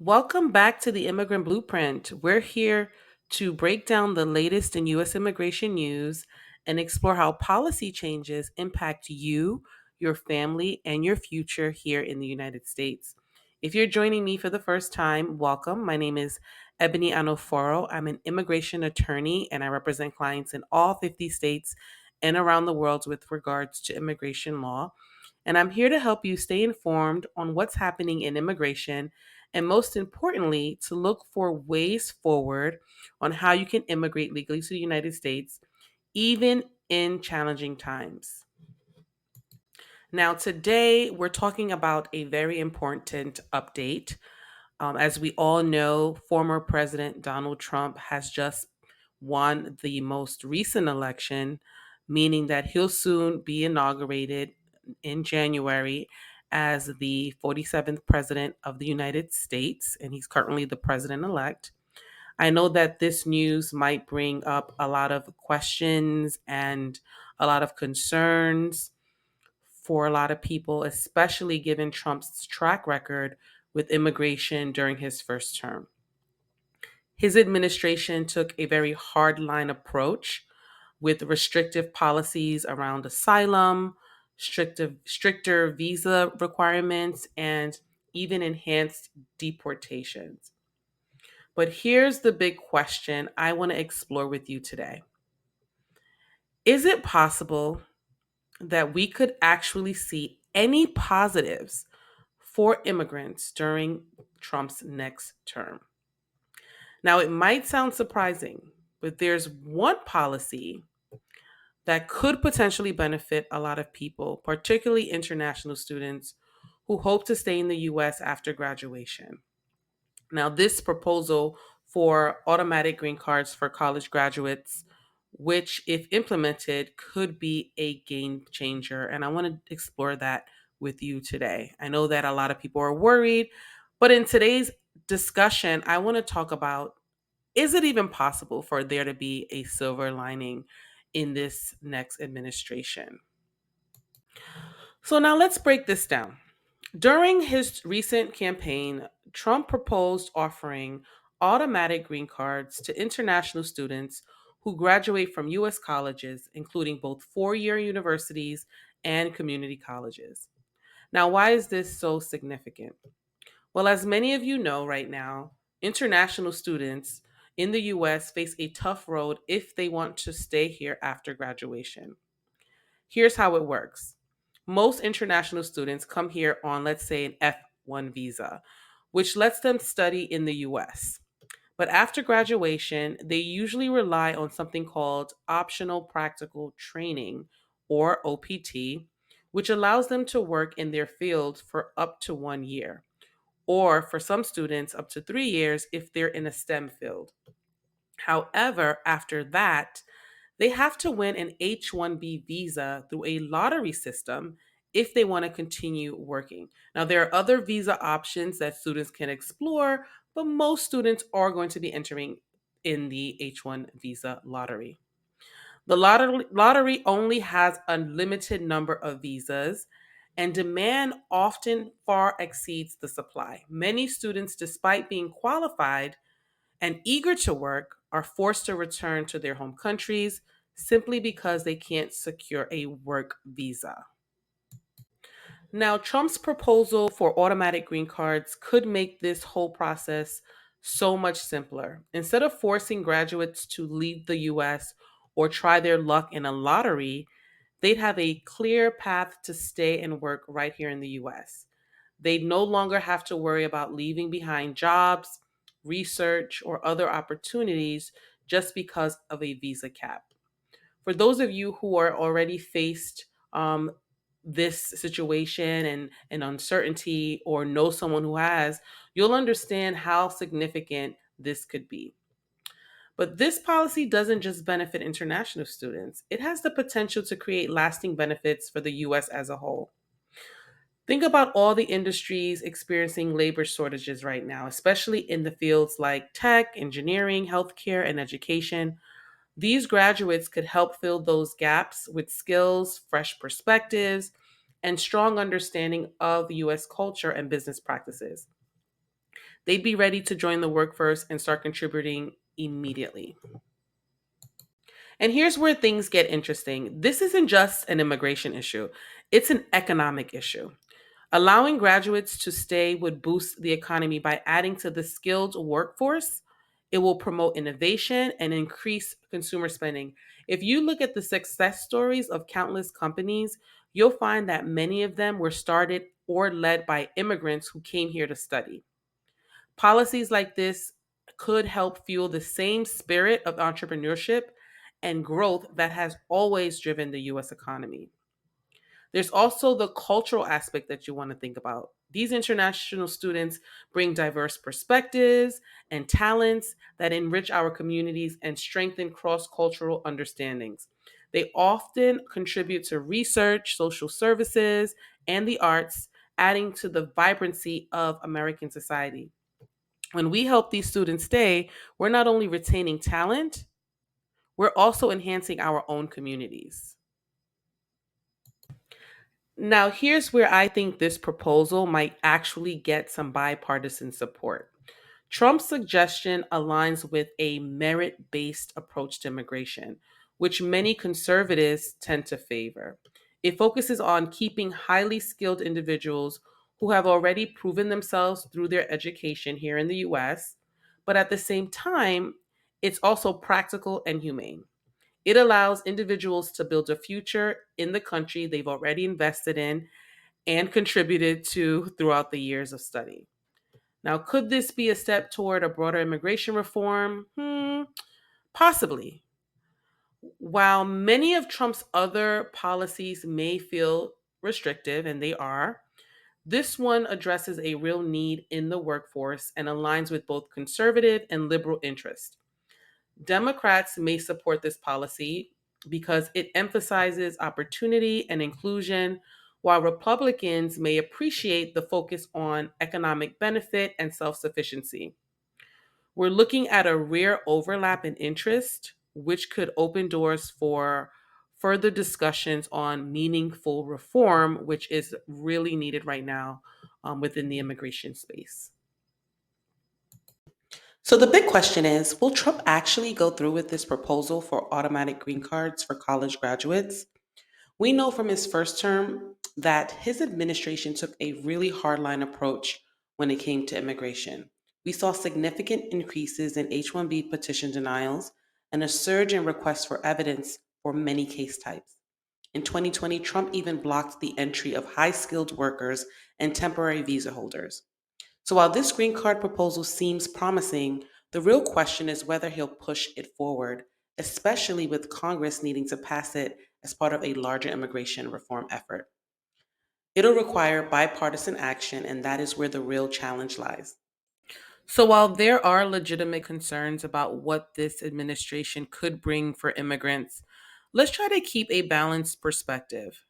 Welcome back to the Immigrant Blueprint. We're here to break down the latest in U.S. immigration news and explore how policy changes impact you, your family, and your future here in the United States. If you're joining me for the first time, welcome. My name is Ebony Anoforo. I'm an immigration attorney and I represent clients in all 50 states and around the world with regards to immigration law. And I'm here to help you stay informed on what's happening in immigration and, most importantly, to look for ways forward on how you can immigrate legally to the United States, even in challenging times. Now, today we're talking about a very important update. As we all know, former President Donald Trump has just won the most recent election, meaning that he'll soon be inaugurated in January as the 47th President of the United States, and he's currently the President elect. I know that this news might bring up a lot of questions and a lot of concerns for a lot of people, especially given Trump's track record with immigration during his first term. His administration took a very hardline approach with restrictive policies around asylum, stricter visa requirements, and even enhanced deportations. But here's the big question I want to explore with you today. Is it possible that we could actually see any positives for immigrants during Trump's next term? Now, it might sound surprising, but there's one policy that could potentially benefit a lot of people, particularly international students who hope to stay in the US after graduation. Now, this proposal for automatic green cards for college graduates, which, if implemented, could be a game changer. And I want to explore that with you today. I know that a lot of people are worried, but in today's discussion, I want to talk about, is it even possible for there to be a silver lining in this next administration? So now let's break this down. During his recent campaign, Trump proposed offering automatic green cards to international students who graduate from U.S. colleges, including both four-year universities and community colleges. Now, why is this so significant? Well, as many of you know right now, international students in the US face a tough road if they want to stay here after graduation. Here's how it works. Most international students come here on, let's say, an F1 visa, which lets them study in the US. But after graduation, they usually rely on something called optional practical training, or OPT, which allows them to work in their field for up to 1 year, or for some students, up to 3 years if they're in a STEM field. However, after that, they have to win an H-1B visa through a lottery system if they want to continue working. Now, there are other visa options that students can explore, but most students are going to be entering in the H-1 visa lottery. The lottery only has a limited number of visas, and demand often far exceeds the supply. Many students, despite being qualified and eager to work, are forced to return to their home countries simply because they can't secure a work visa. Now, Trump's proposal for automatic green cards could make this whole process so much simpler. Instead of forcing graduates to leave the US or try their luck in a lottery, they'd have a clear path to stay and work right here in the US. They'd no longer have to worry about leaving behind jobs, research, or other opportunities just because of a visa cap. For those of you who are already faced this situation and uncertainty, or know someone who has, you'll understand how significant this could be. But this policy doesn't just benefit international students, it has the potential to create lasting benefits for the US as a whole. Think about all the industries experiencing labor shortages right now, especially in the fields like tech, engineering, healthcare, and education. These graduates could help fill those gaps with skills, fresh perspectives, and strong understanding of US culture and business practices. they'd be ready to join the workforce and start contributing immediately. And here's where things get interesting. This isn't just an immigration issue, it's an economic issue. Allowing graduates to stay would boost the economy by adding to the skilled workforce. It will promote innovation and increase consumer spending. If you look at the success stories of countless companies, you'll find that many of them were started or led by immigrants who came here to study. Policies like this could help fuel the same spirit of entrepreneurship and growth that has always driven the US economy. There's also the cultural aspect that you want to think about. These international students bring diverse perspectives and talents that enrich our communities and strengthen cross cultural understandings. They often contribute to research, social services, and the arts, adding to the vibrancy of American society. When we help these students stay, we're not only retaining talent, we're also enhancing our own communities. Now, here's where I think this proposal might actually get some bipartisan support. Trump's suggestion aligns with a merit based approach to immigration, which many conservatives tend to favor. It focuses on keeping highly skilled individuals who have already proven themselves through their education here in the US, but at the same time, it's also practical and humane. It allows individuals to build a future in the country they've already invested in and contributed to throughout the years of study. Now, could this be a step toward a broader immigration reform? Possibly. While many of Trump's other policies may feel restrictive, and they are, this one addresses a real need in the workforce and aligns with both conservative and liberal interests. Democrats may support this policy because it emphasizes opportunity and inclusion, while Republicans may appreciate the focus on economic benefit and self sufficiency. We're looking at a rare overlap in interest, which could open doors for further discussions on meaningful reform, which is really needed right now within the immigration space. So the big question is, will Trump actually go through with this proposal for automatic green cards for college graduates? We know from his first term that his administration took a really hardline approach when it came to immigration. We saw significant increases in H 1B petition denials and a surge in requests for evidence for many case types. In 2020, Trump even blocked the entry of high skilled workers and temporary visa holders. So while this green card proposal seems promising, the real question is whether he'll push it forward, especially with Congress needing to pass it as part of a larger immigration reform effort. It'll require bipartisan action, and that is where the real challenge lies. So while there are legitimate concerns about what this administration could bring for immigrants, let's try to keep a balanced perspective.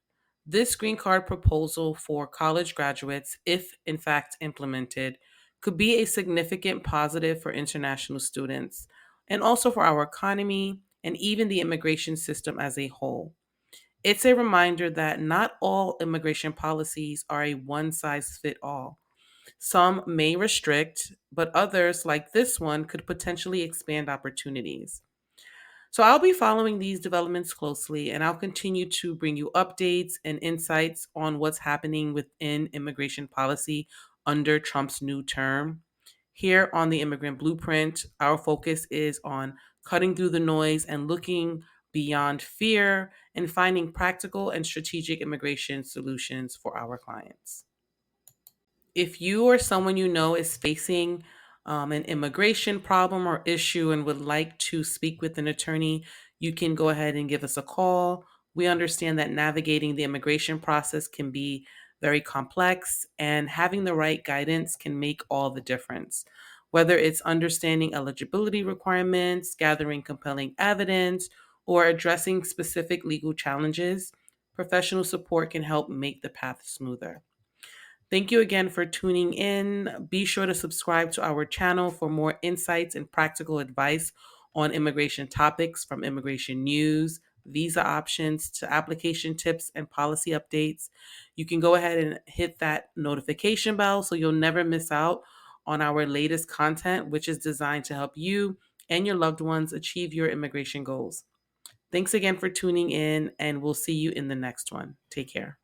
This green card proposal for college graduates, if in fact implemented, could be a significant positive for international students and also for our economy and even the immigration system as a whole. It's a reminder that not all immigration policies are a one size fit all. Some may restrict, but others, like this one, could potentially expand opportunities. So I'll be following these developments closely and I'll continue to bring you updates and insights on what's happening within immigration policy under Trump's new term. Here on the Immigrant Blueprint, our focus is on cutting through the noise and looking beyond fear and finding practical and strategic immigration solutions for our clients. If you or someone you know is facing an immigration problem or issue and would like to speak with an attorney, you can go ahead and give us a call. We understand that navigating the immigration process can be very complex, and having the right guidance can make all the difference. Whether it's understanding eligibility requirements, gathering compelling evidence, or addressing specific legal challenges, professional support can help make the path smoother. Thank you again for tuning in. Be sure to subscribe to our channel for more insights and practical advice on immigration topics, from immigration news, visa options, to application tips and policy updates. You can go ahead and hit that notification bell so you'll never miss out on our latest content, which is designed to help you and your loved ones achieve your immigration goals. Thanks again for tuning in, and we'll see you in the next one. Take care.